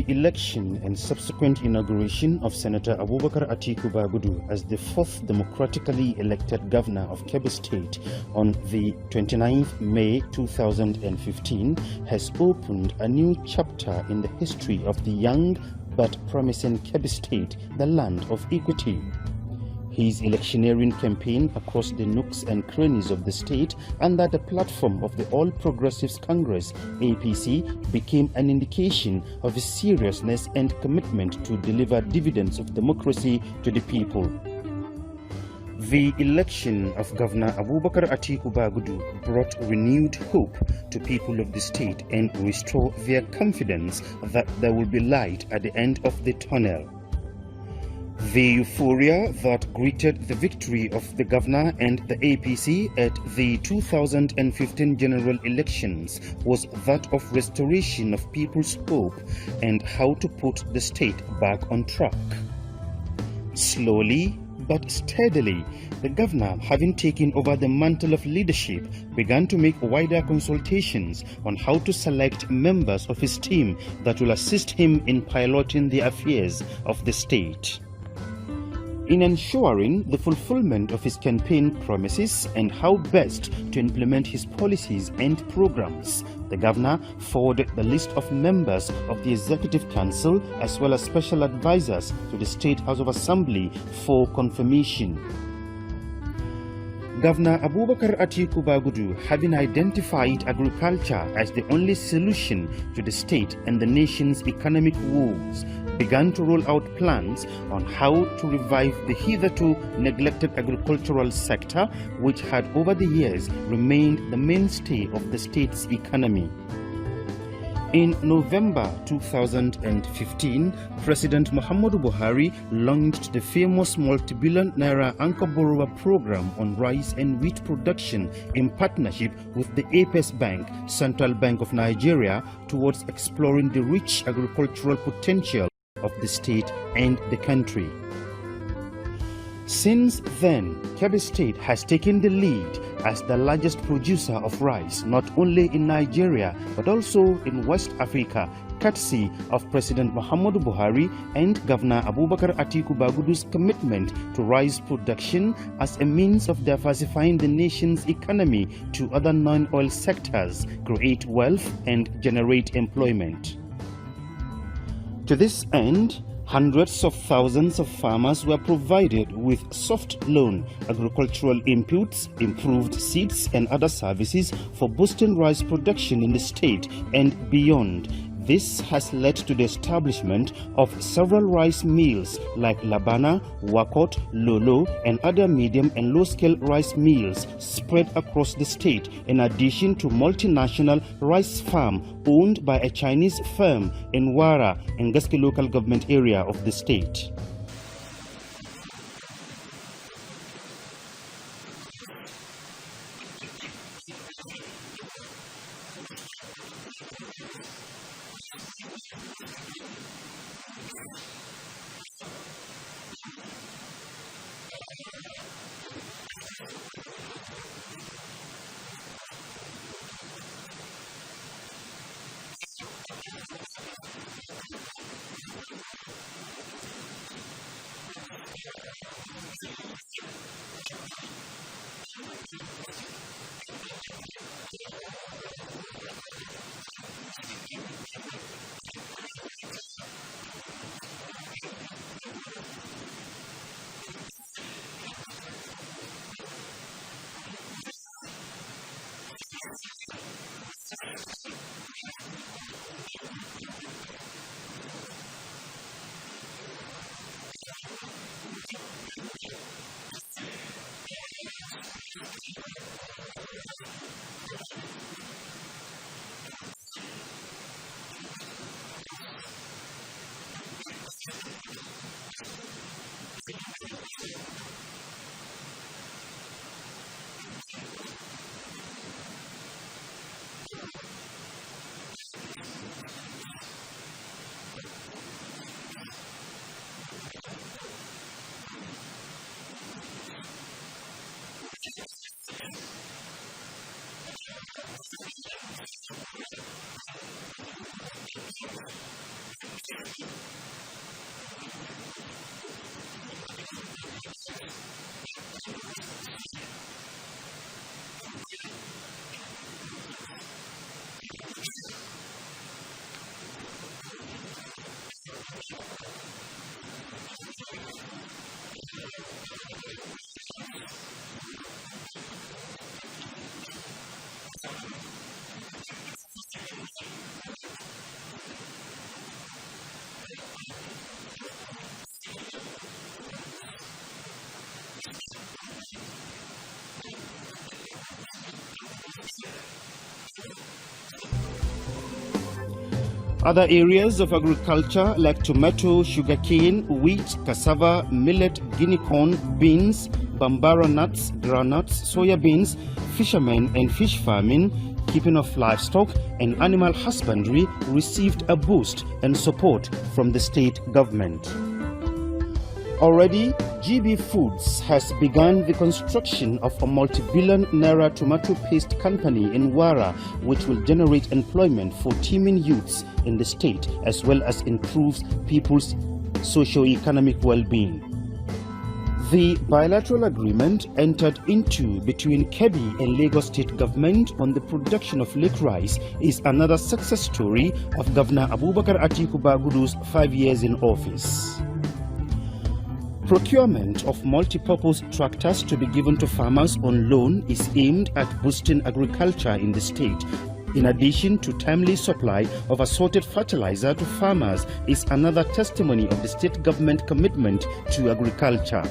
The election and subsequent inauguration of Senator Abubakar Atiku Bagudu as the fourth democratically elected governor of Kebbi State on the 29th May 2015 has opened a new chapter in the history of the young but promising Kebbi State, the land of equity. His electioneering campaign across the nooks and crannies of the state under the platform of the All Progressives Congress (APC) became an indication of his seriousness and commitment to deliver dividends of democracy to the people. The election of Governor Abubakar Atiku Bagudu brought renewed hope to people of the state and restored their confidence that there will be light at the end of the tunnel. The euphoria that greeted the victory of the governor and the APC at the 2015 general elections was that of restoration of people's hope and how to put the state back on track. Slowly but steadily, the governor, having taken over the mantle of leadership, began to make wider consultations on how to select members of his team that will assist him in piloting the affairs of the state. In ensuring the fulfillment of his campaign promises and how best to implement his policies and programs, the governor forwarded the list of members of the Executive Council as well as special advisors to the State House of Assembly for confirmation. Governor Abubakar Atiku Bagudu, having identified agriculture as the only solution to the state and the nation's economic woes, began to roll out plans on how to revive the hitherto neglected agricultural sector, which had over the years remained the mainstay of the state's economy. In November 2015, President Muhammadu Buhari launched the famous multi-billion naira anchor borrower program on rice and wheat production in partnership with the Apex Bank, Central Bank of Nigeria, towards exploring the rich agricultural potential of the state and the country. Since then, Kebbi State has taken the lead as the largest producer of rice not only in Nigeria but also in West Africa, courtesy of President Muhammadu Buhari and Governor Abubakar Atiku Bagudu's commitment to rice production as a means of diversifying the nation's economy to other non-oil sectors, create wealth and generate employment. To this end, hundreds of thousands of farmers were provided with soft loan agricultural inputs, improved seeds and other services for boosting rice production in the state and beyond. This has led to the establishment of several rice mills like Labana, Wakot, Lolo and other medium and low-scale rice mills spread across the state, in addition to multinational rice farm owned by a Chinese firm in Wara and Gaski local government area of the state. Other areas of agriculture like tomato, sugarcane, wheat, cassava, millet, guinea corn, beans, bambara nuts, groundnuts, soya beans, fishermen and fish farming, keeping of livestock and animal husbandry received a boost and support from the state government. Already, GB Foods has begun the construction of a multi-billion naira tomato paste company in Wara, which will generate employment for teeming youths in the state as well as improves people's socio-economic well-being. The bilateral agreement entered into between Kebbi and Lagos State government on the production of lake rice is another success story of Governor Abubakar Atiku Bagudu's 5 years in office. Procurement of multi-purpose tractors to be given to farmers on loan is aimed at boosting agriculture in the state. In addition to timely supply of assorted fertilizer to farmers is another testimony of the state government commitment to agriculture.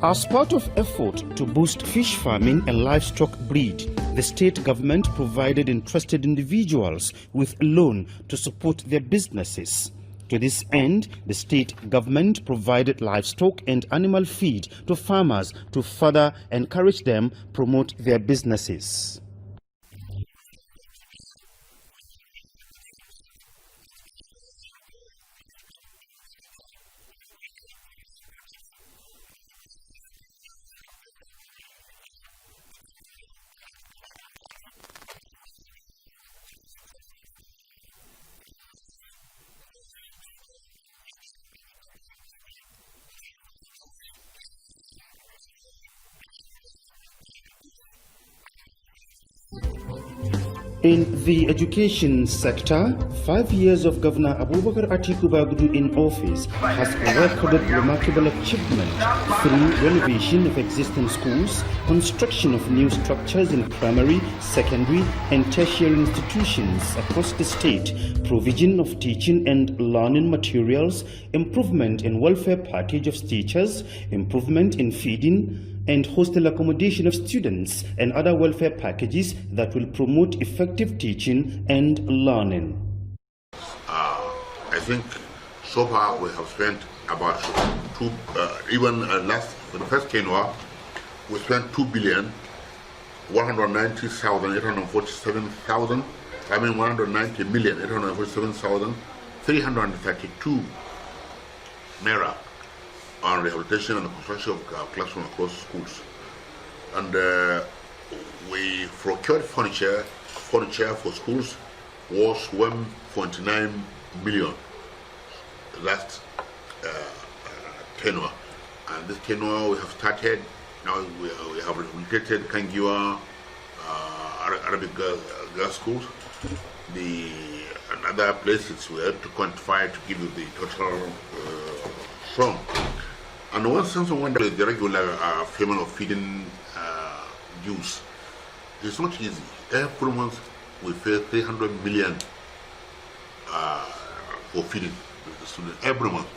As part of effort to boost fish farming and livestock breed, the state government provided interested individuals with a loan to support their businesses. To this end, the state government provided livestock and animal feed to farmers to further encourage them promote their businesses. In the education sector, 5 years of Governor Abubakar Atiku Bagudu in office has recorded remarkable achievement through renovation of existing schools, construction of new structures in primary, secondary and tertiary institutions across the state, provision of teaching and learning materials, improvement in welfare package of teachers, improvement in feeding and hostel accommodation of students and other welfare packages that will promote effective teaching and learning. I think so far we have spent about for the first tenure, we spent 190,847,332 naira on rehabilitation and construction of classrooms across schools. And we procured furniture for schools was 1.9 million last tenure. And this tenure we have started, now we have rehabilitated Kangiwa Arabic girls schools, and other places we have to quantify to give you the total sum. And one sense of wonder is the regular payment of feeding dues. It's not easy. Every month we pay 300 million for feeding the students every month.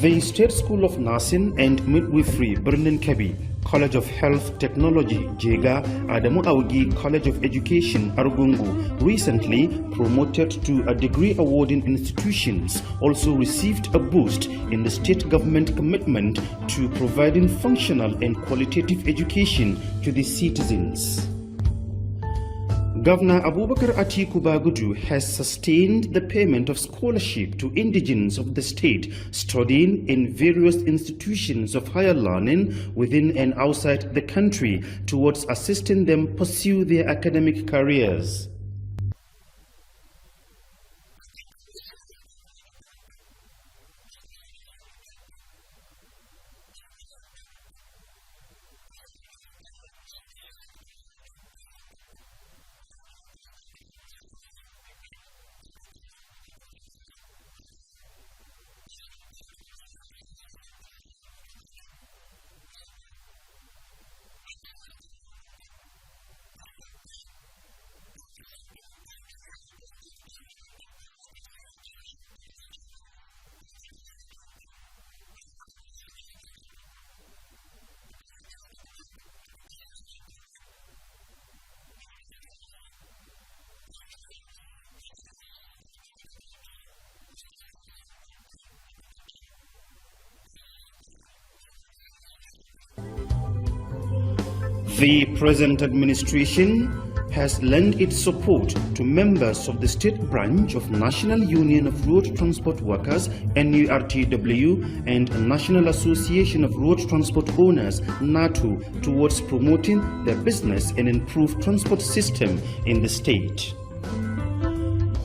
The State School of Nursing and Midwifery, Birnin Kebbi, College of Health Technology, Jega, Adamu Augi College of Education, Argungu, recently promoted to a degree-awarding institutions, also received a boost in the state government commitment to providing functional and qualitative education to the citizens. Governor Abubakar Atiku Bagudu has sustained the payment of scholarship to indigents of the state studying in various institutions of higher learning within and outside the country towards assisting them pursue their academic careers. The present administration has lent its support to members of the state branch of National Union of Road Transport Workers (NURTW) and National Association of Road Transport Owners (NATO) towards promoting their business and improved transport system in the state.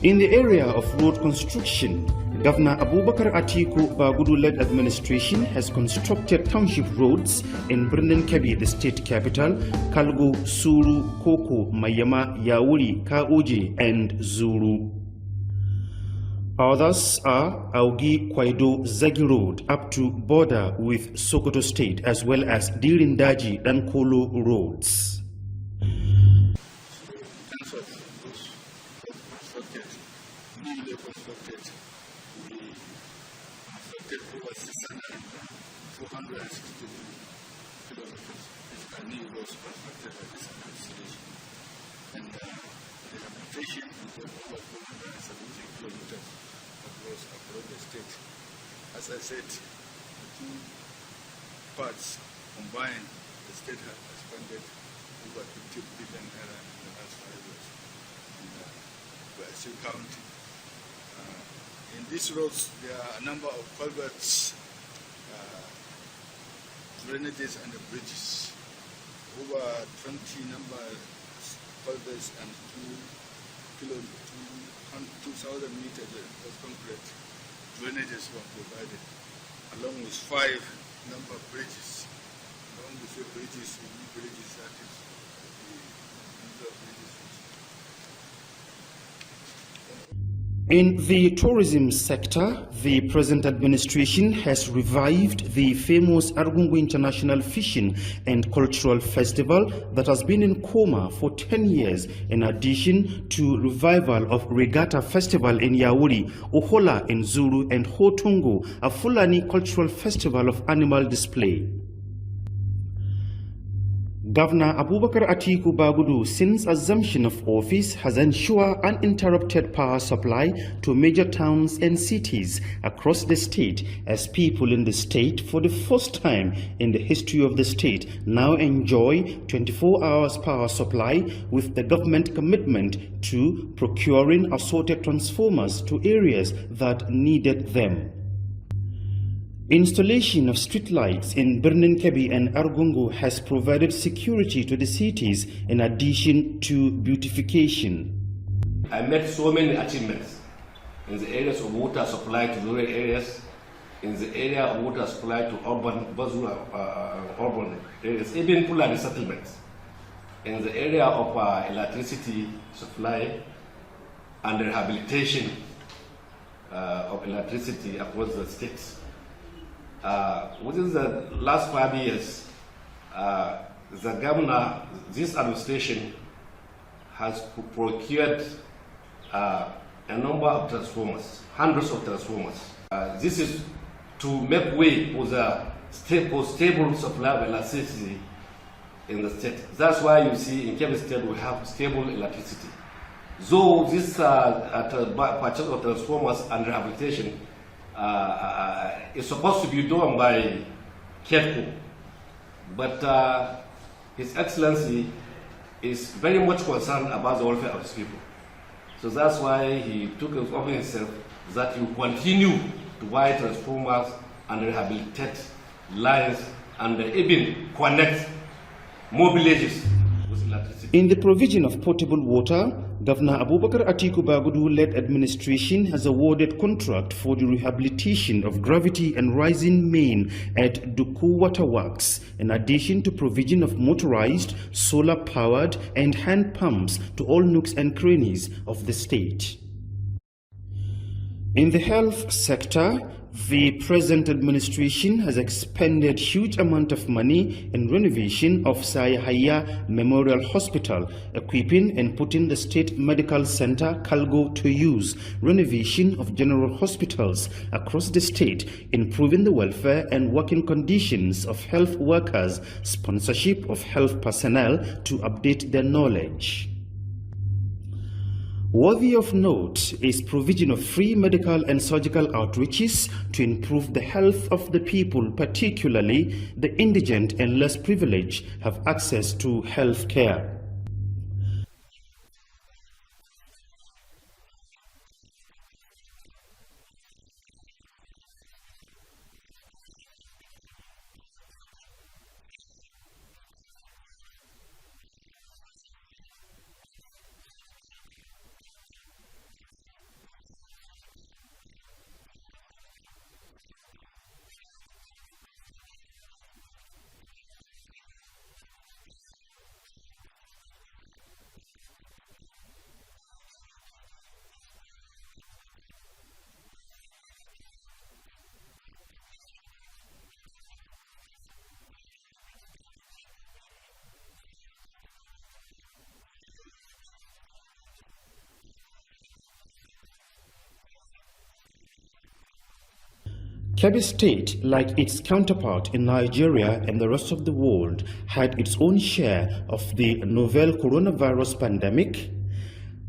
In the area of road construction, Governor Abubakar Atiku Bagudu-led administration has constructed township roads in Birnin Kebbi, the state capital, Kalgo, Suru, Koko, Mayama, Yauri, Kaoji, and Zuru. Others are Augi Kwaido Zagi Road up to border with Sokoto State, as well as Dirindaji and Kolo roads. As I said, the two parts combined, the state has expended over 50 billion naira in the last 5 years. And we are still counting. In these roads, there are a number of culverts, drainages, and bridges. Over 20 number of culverts and 2,000 meters of concrete drainages were provided, along with 5 number of bridges. Along with the bridges, we need bridges, that is the number of bridges. In the tourism sector, the present administration has revived the famous Argungu International Fishing and Cultural Festival that has been in coma for 10 years, in addition to revival of Regatta Festival in Yauri, Ohola in Zulu, and Hotungu, a Fulani cultural festival of animal display. Governor Abubakar Atiku Bagudu, since assumption of office, has ensured uninterrupted power supply to major towns and cities across the state, as people in the state, for the first time in the history of the state, now enjoy 24 hours power supply, with the government commitment to procuring assorted transformers to areas that needed them. Installation of streetlights in Birnin Kebbi and Argungu has provided security to the cities in addition to beautification. I made so many achievements in the areas of water supply to rural areas, in the area of water supply to urban areas, even Fulani settlements, in the area of electricity supply and rehabilitation of electricity across the states. Within the last 5 years, the governor, this administration has procured a number of transformers, hundreds of transformers. This is to make way for the stable supply of electricity in the state. That's why you see in Kebbi State we have stable electricity. Though this purchase of transformers and rehabilitation is supposed to be done by KEDCO, but His Excellency is very much concerned about the welfare of his people. So that's why he took it upon himself that he will continue to buy transformers and rehabilitate lines and even connect more villages with electricity. In the provision of potable water, Governor Abubakar Atiku Bagudu-led administration has awarded contract for the rehabilitation of gravity and rising main at Duku Water Works, in addition to provision of motorized, solar-powered and hand pumps to all nooks and crannies of the state. In the health sector, the present administration has expended huge amount of money in renovation of Sayahaya Memorial Hospital, equipping and putting the State Medical Center Kalgo to use, renovation of general hospitals across the state, improving the welfare and working conditions of health workers, sponsorship of health personnel to update their knowledge. Worthy of note is provision of free medical and surgical outreaches to improve the health of the people, particularly the indigent and less privileged, have access to health care. Kebbi State, like its counterpart in Nigeria and the rest of the world, had its own share of the novel coronavirus pandemic,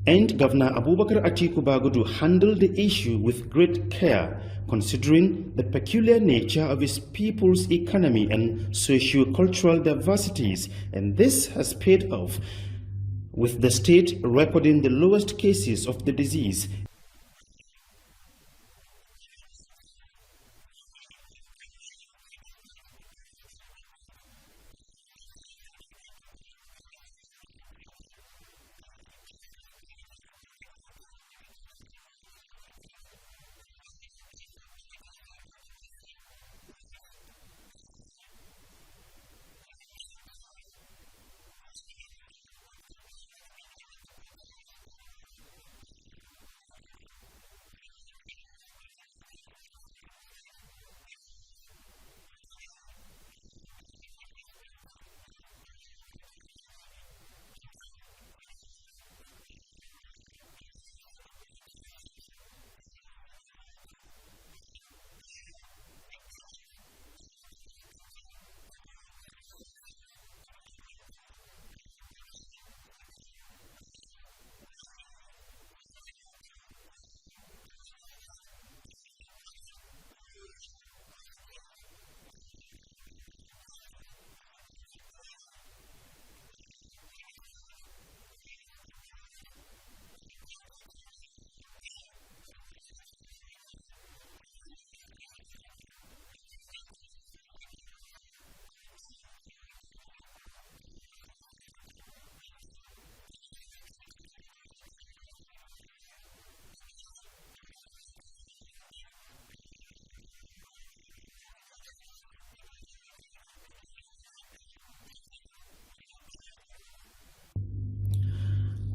and Governor Abubakar Atiku Bagudu handled the issue with great care, considering the peculiar nature of his people's economy and socio-cultural diversities, and this has paid off, with the state recording the lowest cases of the disease.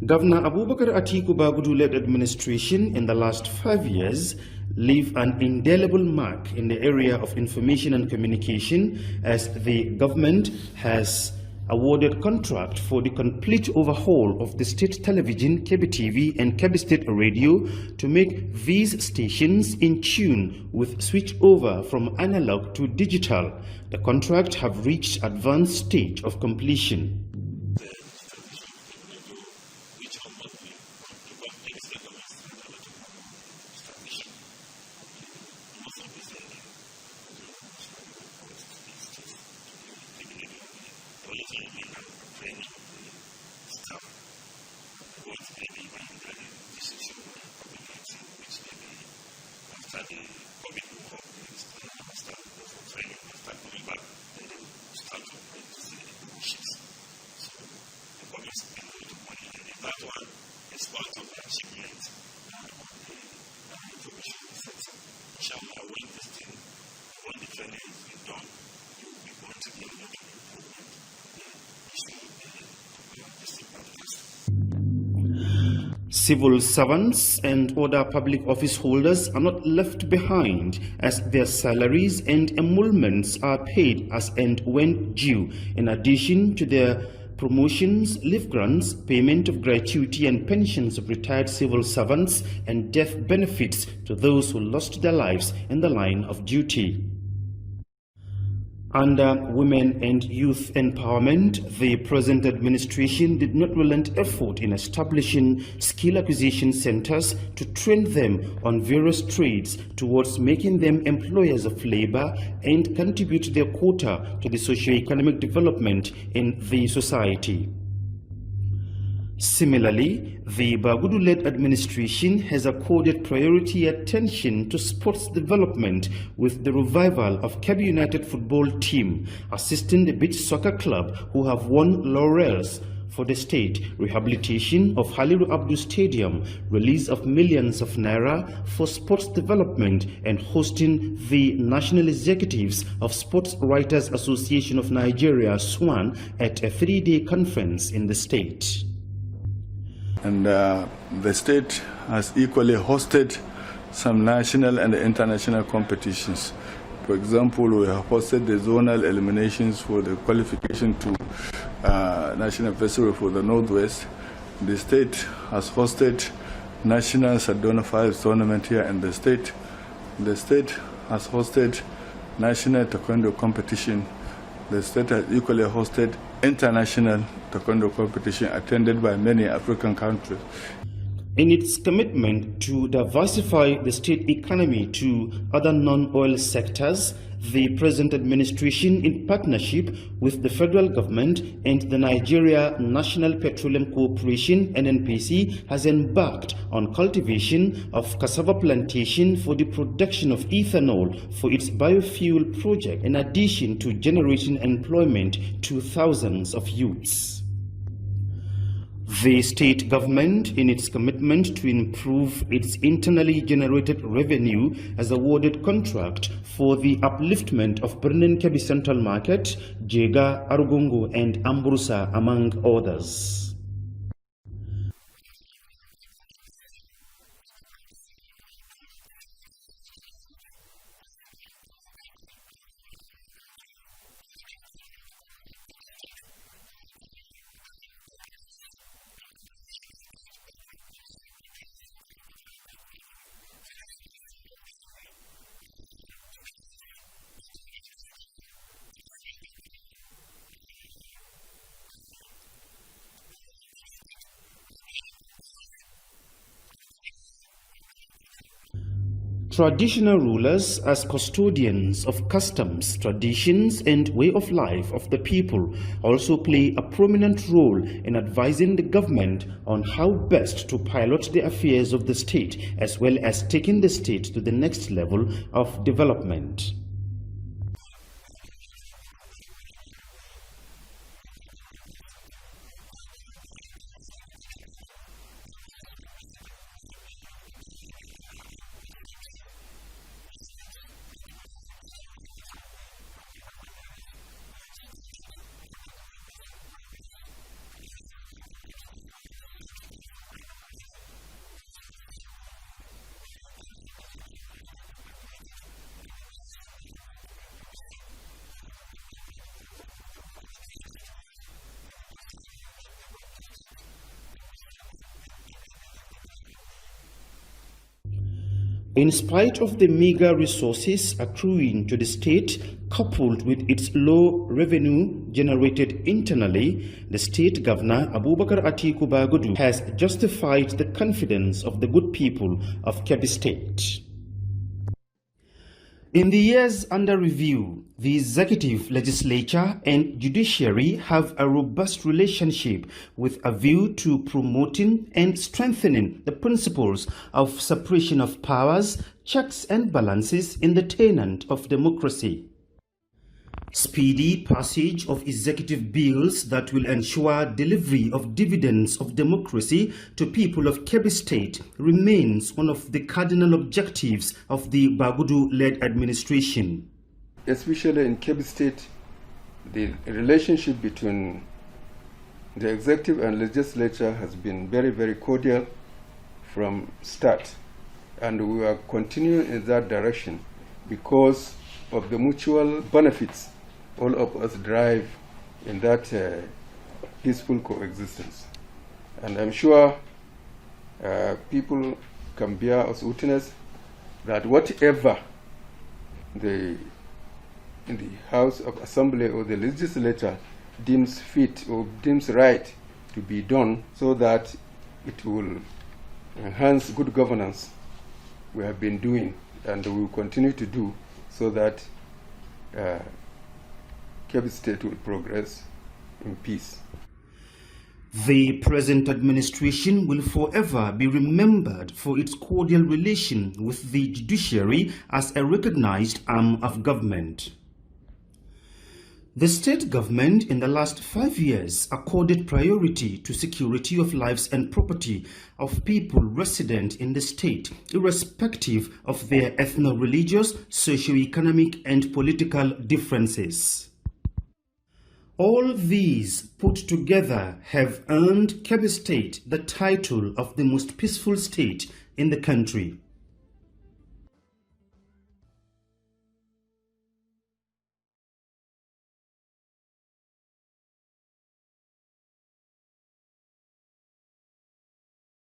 Governor Abubakar Atiku Bagudu-led administration in the last 5 years leave an indelible mark in the area of information and communication, as the government has awarded contract for the complete overhaul of the state television, Kebbi TV and Kebbi State Radio to make these stations in tune with switch over from analog to digital. The contract have reached advanced stage of completion. Civil servants and other public office holders are not left behind, as their salaries and emoluments are paid as and when due, in addition to their promotions, leave grants, payment of gratuity and pensions of retired civil servants, and death benefits to those who lost their lives in the line of duty. Under women and youth empowerment, the present administration did not relent effort in establishing skill acquisition centers to train them on various trades towards making them employers of labor and contribute their quota to the socio-economic development in the society. Similarly, the Bagudu-led administration has accorded priority attention to sports development with the revival of Kebbi United football team, assisting the beach soccer club who have won laurels for the state, rehabilitation of Haliru Abdu Stadium, release of millions of naira for sports development, and hosting the National Executives of Sports Writers Association of Nigeria, SWAN, at a 3-day conference in the state. And the state has equally hosted some national and international competitions. For example, we have hosted the zonal eliminations for the qualification to National Festival for the Northwest. The state has hosted National Sardona 5 tournament here in the state. The state has hosted national taekwondo competition. The state has equally hosted international taekwondo competition attended by many African countries. In its commitment to diversify the state economy to other non-oil sectors, the present administration, in partnership with the federal government and the Nigeria National Petroleum Corporation (NNPC), has embarked on cultivation of cassava plantation for the production of ethanol for its biofuel project, in addition to generating employment to thousands of youths. The state government, in its commitment to improve its internally generated revenue, has awarded contract for the upliftment of Birnin Kebbi Central Market, Jega, Arugungu and Amburusa, among others. Traditional rulers, as custodians of customs, traditions, and way of life of the people, also play a prominent role in advising the government on how best to pilot the affairs of the state, as well as taking the state to the next level of development. In spite of the meager resources accruing to the state, coupled with its low revenue generated internally, the state governor, Abubakar Atiku Bagudu, has justified the confidence of the good people of Kebbi State. In the years under review, the executive, legislature, and judiciary have a robust relationship with a view to promoting and strengthening the principles of separation of powers, checks and balances in the tenant of democracy. Speedy passage of executive bills that will ensure delivery of dividends of democracy to people of Kebbi State remains one of the cardinal objectives of the Bagudu-led administration. Especially in Kebbi State, the relationship between the executive and legislature has been very, very cordial from start. And we are continuing in that direction because of the mutual benefits all of us drive in that peaceful coexistence. And I'm sure people can bear us witness that whatever in the House of Assembly or the legislature deems fit or deems right to be done so that it will enhance good governance, we have been doing and we will continue to do so that Kebbi State will progress in peace. The present administration will forever be remembered for its cordial relation with the judiciary as a recognized arm of government. The state government in the last 5 years accorded priority to security of lives and property of people resident in the state, irrespective of their ethno-religious, socio-economic and political differences. All these put together have earned Kebbi State the title of the most peaceful state in the country.